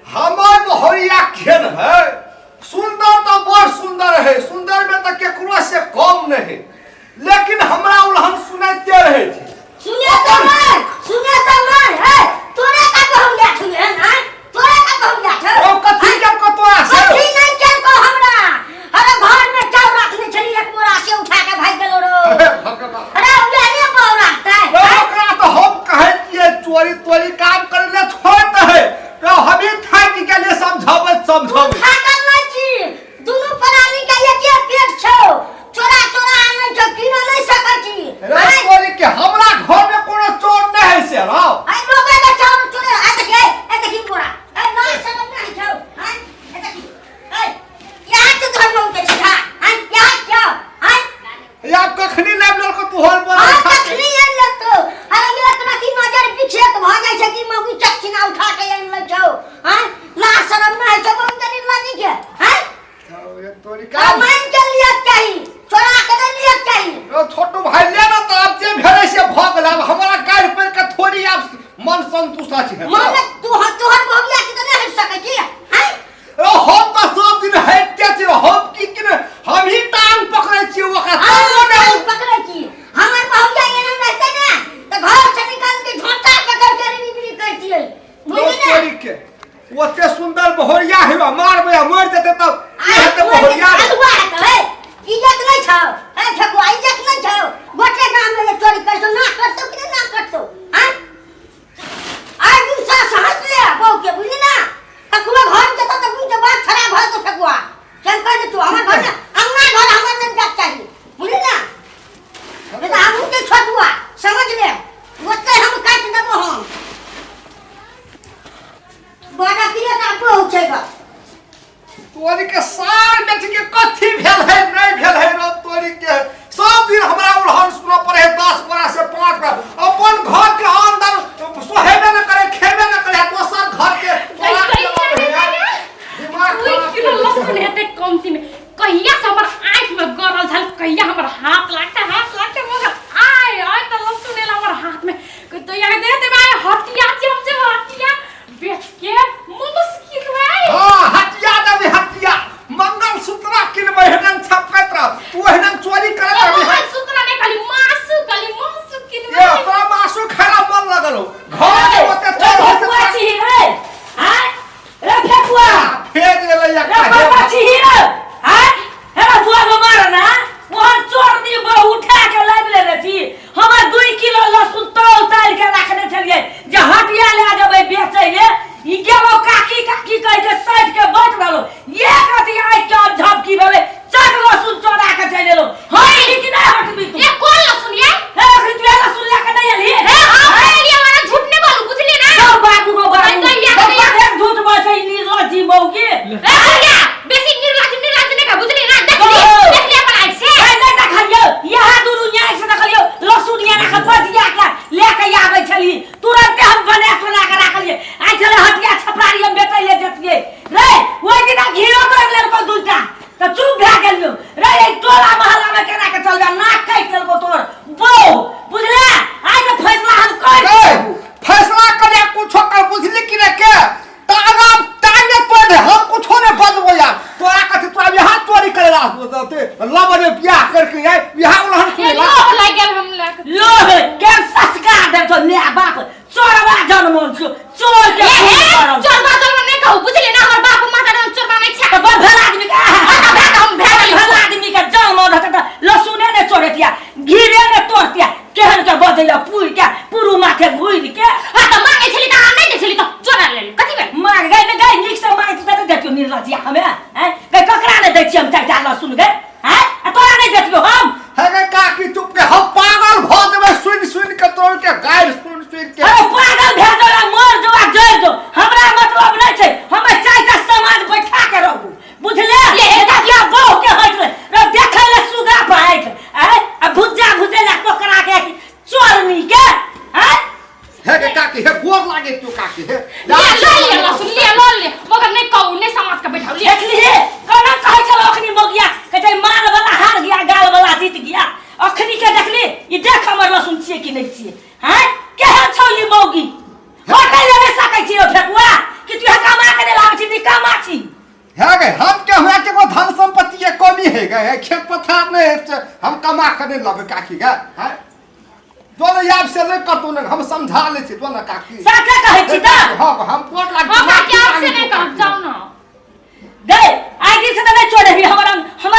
हमार बहुरिया केहन है? सुंदर तो बड़ सुंदर है, सुंदर में तो केकरो से कम नहीं, लेकिन हमरा उलहन सुनाते रहे थे। सुने तो नहीं है तोरे का बहुरिया छुए ना, तोरे का बहुरिया छ ओ कथी के को तोरा से कथी नहीं चल को हमरा अरे घर में चाउ रखने छली एक बोरा से उठा के भाग गेलो रो। भगवान अरे उले ने बहु रखता है ओकरा तो हम कहे कि चोरी तोरी काम करे ले छोड़ते है, तो हमी थाक के लिए समझावे थाकल नहीं छी, दोनों प्राणी का एक पेट छो, चोरा चोरा आने छ किनो नहीं सकै छी। रे चोरी के हमरा घर में कोनो चोर नहीं है से रहो। आई लोगे का चाउ चोरे आ देखी बोरा ए ना समझ नहीं छो हां ए देखी ए यहाँ तो घर में उठे था हां क्या हां या कखनी नाम लल को तू होल बोल हां कखनी एन लगतो अरे ये इतना की नजर पीछे भ जाय छै कि मौगी चकचिना उठा के एन ल छो हां ला शरम नहीं छो बन तनी लागी के हां ये तोरी का मान के लिए चाहिए चोरा के नहीं लिए चाहिए ओ छोटू भाई ले ना तो अब जे भेले से भग गेल, हमरा काल पर के थोड़ी आप मन संतुष्ट अछि। मन तू तोहर भोगिया के नहीं हट सकै छी हां ओ हम तो सब दिन हटते छी, हम की कि हम ही टांग पकड़े छी ओकरा नहीं पकड़े छी। हमर भोगिया एना रहते ना तो घर से निकाल के झोंटा पकड़ के रिबरी करती है बुझी ना चोरी के ओते सुंदर बहुरिया है, मारबे मर जेते तब ये हेते बहुरिया अलुआ है इज्जत नहीं छौ ए ठकुआ इज्जत नहीं छौ गोटे गांव में चोरी कर तो ना करतो कि ना करतो हां आज दिन सा सहज ले बहु के बुझी ना ठकुआ घर के तो बुझ बात खराब हो तो ठकुआ चल कर दे तू हमर घर ना अंगना घर हमर नहीं जात चाहिए बुझी ना अबे तो हम के छठुआ समझ ले ओते हम काट देबो हम बड़ा पिया का बहु छेगा तोरी के सार बेच के कथी भेल है नहीं भेल है रो तोरी के सब दिन हमरा उलहन सुनो पड़े 10 बरा से 5 बार अपन घर के अंदर सोहेबे न करे खेबे न करे दोसर घर के दिमाग कोई किलो लहसुन हेते कमती में कहिया से हमर आंख में गरल झल, कहिया हमर हाथ लागता मगर आय तो लहसुन एला हमर हाथ में तो यहाँ देते भाई हटिया जब हटिया बेच के मुस्किल भाई हां हटिया दे हटिया मंगल सूत्र किनबे हनन छपकत रह ओहनन चोरी करत रह मंगल सूत्र नहीं खाली मासु किनबे ये तोरा मासु खाला मन लगलो घर में ओते चोर से छी रे हां रे ठकुआ फेर ले या रे बाबा छी रे हां हेरा बुआ मार ना वहां चोर दी बहु उठा के लाइब ले छी हमर 2 किलो लहसुन तो उतार के रखने छलिए जे हटिया ले जबै बेचै ले ई गेलो काकी कह के साइड के बैठ गेलो ये कथि आई के झपकी भेले चक लहसुन चोरा के चले लो होई कि नहीं हटबी तू ये कौन लहसुन ये हे खिचुआ लहसुन लेके नहीं आली रे हां ये वाला झूठ नहीं बोलू बुझली ना ओ बाबू गो बाबू झूठ बोलै निर्लज्जी मौगी रे भैया बेसी निर्लज नहीं का बुझली ना देख ले अपन आंख से नहीं देखलियो यहाँ दुनु न्याय से देखलियो लहसुन यहाँ के बजिया के लेके आबै छली तुरंत हम बना के रखलिए आई चले हटिया छपरारी हम बेचै ले जतिए रे ओइ दिन घीरो तो ले को दुलटा तो चुप भे गेलियो रे ई टोला मोहल्ला में केना के चल जा नाक काट लेलको तोर बो बुझले आई तो फैसला हम कर देबो फैसला करे कुछो कर बुझली कि रे के तागा टांगे पर हम कुछो ने बदबो यार तोरा कथि तोरा यहां चोरी करे ला लबरे बियाह करके आए यहां उलहन ये सुनेला लोभ लग गेल हम ला लोभ के संस्कार दे तो ने बाप चोरवा जन्म छ चोर के चोर बाजल में नहीं कहू बुझली ना हमर बाप माता नाम चोर बा नहीं तो छा भला आदमी का हम भला आदमी का जन्म होता तो लहसुने ने चोरतिया घीरे ने तोड़तिया केहन के बदैया पूर के पुरु माथे भूल के हां तो मांगे छली त नहीं दे छली तो चोरा ले कथि में मार गए ने गए निक से मार तो देखियो निर्लज्जिया हमें हैं के ककरा ने दै छी हम चाचा लहसुन गए हैं तोरा नहीं देखियो हम है काकी चुप के हम पागल भ देबे सुन के तोड़ के गाय सुन के अरे पागल भेजला मर जो जड़ जो हमरा मतलब नहीं छै हम चाय का समाज बैठा के रहू बुझले ये क्या बहु के हट रे देखे ले सुगा पाए आ भुजा भुजेला कोकरा के चोरनी के हैं है के काकी है गोर लागे तू काकी है ले लहसुन ले मगर नहीं कहू नहीं समाज का बैठाऊ ले है खेत पथार नहीं है हम कमा कर नहीं लाबे काकी का हैं जो न याद से नहीं करतो न हम समझा ले छी तो न काकी साथे कहै छी त हां हम पोट लाग हम क्या से नहीं कर जाओ ना गए आई दिन से तो नहीं छोड़े भी हमारा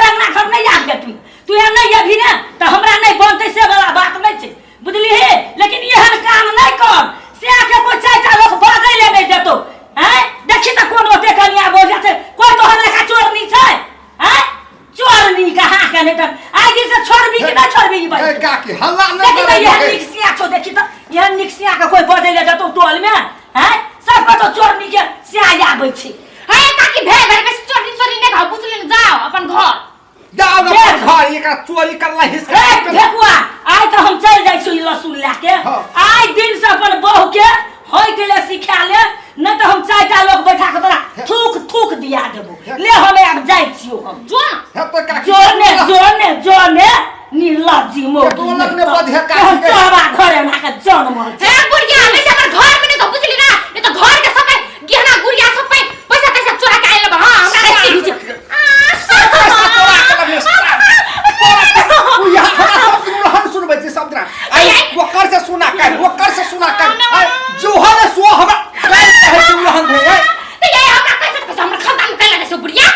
अंगना घर नहीं याद गए तू यहाँ नहीं अभी ना तो हमरा नहीं बनते से वाला बात नहीं छे बुझली है लेकिन यह काम नहीं कर से आके कोई चाचा लोग बाजे ले नहीं देतो हैं देखी त कोन ओते कनिया बोझा छे कोई तो हमरा का चोरनी छे हैं चोरनी कहां के नहीं त आई दिन से छोड़बी कि ना छोड़बी ई बात काकी हल्ला देखी नहीं त यह निक्सिया छो देखी त यह निक्सिया का कोई बाजे ले देतो टोल में हैं सब तो चोरनी के से आबै छी है काकी भे भे में चोरी चोरी नहीं घर बुझले जाओ अपन घर जाओ न घर ये का चोरी करला हिस्सा देखुआ आई तो हम चल जाई छी लसुन लाके आई दिन से अपन बहू के होय के ले सिखा ले न तो हम चाचा लोग बैठा के तोरा थूक थूक दिया देबो ले हमें अब जाई छियो हम जो है तो काकी जोने निर्लज्जी मो तो लगने बधिया काकी के चोरबा घरे ना के जन्म ए बुढ़िया में से अपन घर में नहीं तो बुझली ना ये तो घर के सब गहना गुड़िया सब पे पैसा पैसा चोरा के आइल बा हां हमरा के चीज वकर से सुना जो है सो हम कहे तू रहन है तो ये हमरा कैसे हमरा खानदान में कैला से बुढ़िया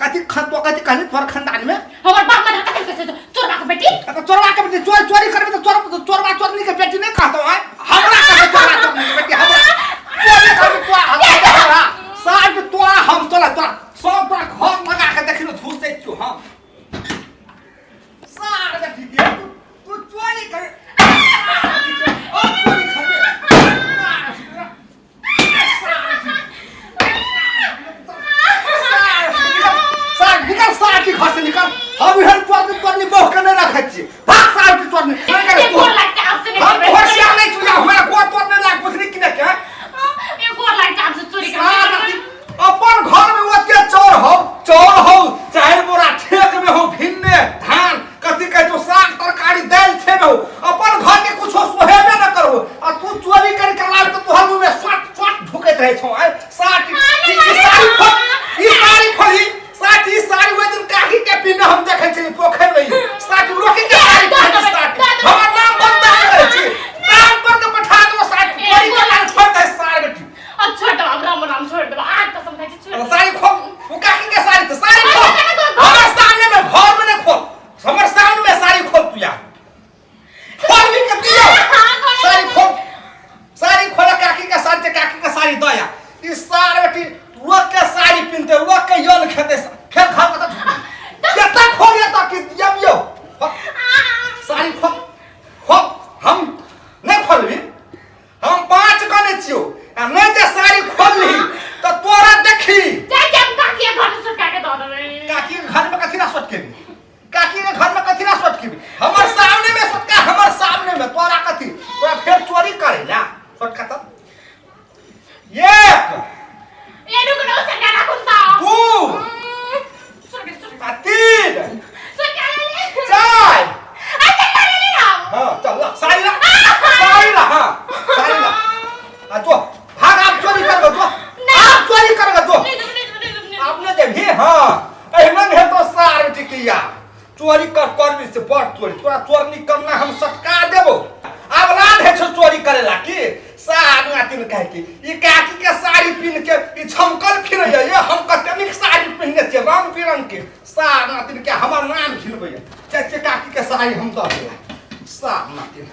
कथि खत कथि कहली तोर खानदान में हमर बाप में हटा कैसे चोरबा के बेटी तो चोरवा के बेटी चोरी करबे तो चोरवा चोरनी के बेटी नहीं कहतो है हमरा के चोरवा चोरनी के बेटी हमरा चोरी करबे तो हमरा साथ तोरा हम तोरा सब तोरा घर लगा के देखिनो धूस दे छु हम सार बेटी के तू चोरी कर निकल हम हर तोरनी बहु के नहीं रखे छी भाग साहब की तोरनी ये गोर लगता आपसे हम होशियार नहीं तुझा हमरा को तोरने लाग पुछनी कि के ये गोर लगता आपसे चोरी कर अपन घर में ओते चोर हो चाहे बोरा ठेक में हो भिन्ने धान कथि कह तो साग तरकारी दाल छे हो अपन घर के कुछो सोहेबे न करो आ तू चोरी कर के लाल तो तोहर मुंह में स्वाट ढुकैत रहे छौ साटी ई सारी वे दिन काकी के पीने हम देखे छी पोखर में साटी लोके के साटी हमर नाम बंद करे छी नाम पर के बैठा दो साटी चोरी के लाल छोड़ दे सारी बेटी अच्छा तो अब नाम छोड़ दो आज तो समझ छी सारी खो वो काकी के सारी तो सारी खो हमर सामने में घर में नहीं खो हमर सामने में सारी खोल तू यार खोल भी के दियो सारी खोल काकी के सारी दया इस सारी बेटी लोग के साड़ी पिनते लोग के योन खेते खेल खा के कितना खोलिए तो कि जबियो साड़ी खो हम नहीं खोलबी हम 5 गने छियो आ नहीं जे साड़ी खोलली तो तोरा देखी जाय हम काकी के घर में सुटका के दो दे काकी के घर में कथि ना सोच के काकी के घर में कथि ना सोच के हमर सामने में सोटका हमर सामने में तोरा कथि तोरा फिर चोरी करेला सोटका तो ये दुगनो सरकार ना कुंता तीन चार हाँ चल ला सारी ला हाँ सारी ला जो भाग आप चोरी कर दो आप चोरी कर दो आपने जब ही हाँ अहमद है तो सार टिकिया चोरी कर भी से बड़ चोरी तोरा चोरी करना हम सटका देबो अवलाद है छो चोरी करेला की साग नातिन कह के ई काकी के साड़ी पिन के ई छमकल फिर ये हम कतनिक साड़ी पिनने छे रंग बिरंग के साग नातिन के हमर नाम घिनबे चाचे काकी के साड़ी हम दे साग नातिन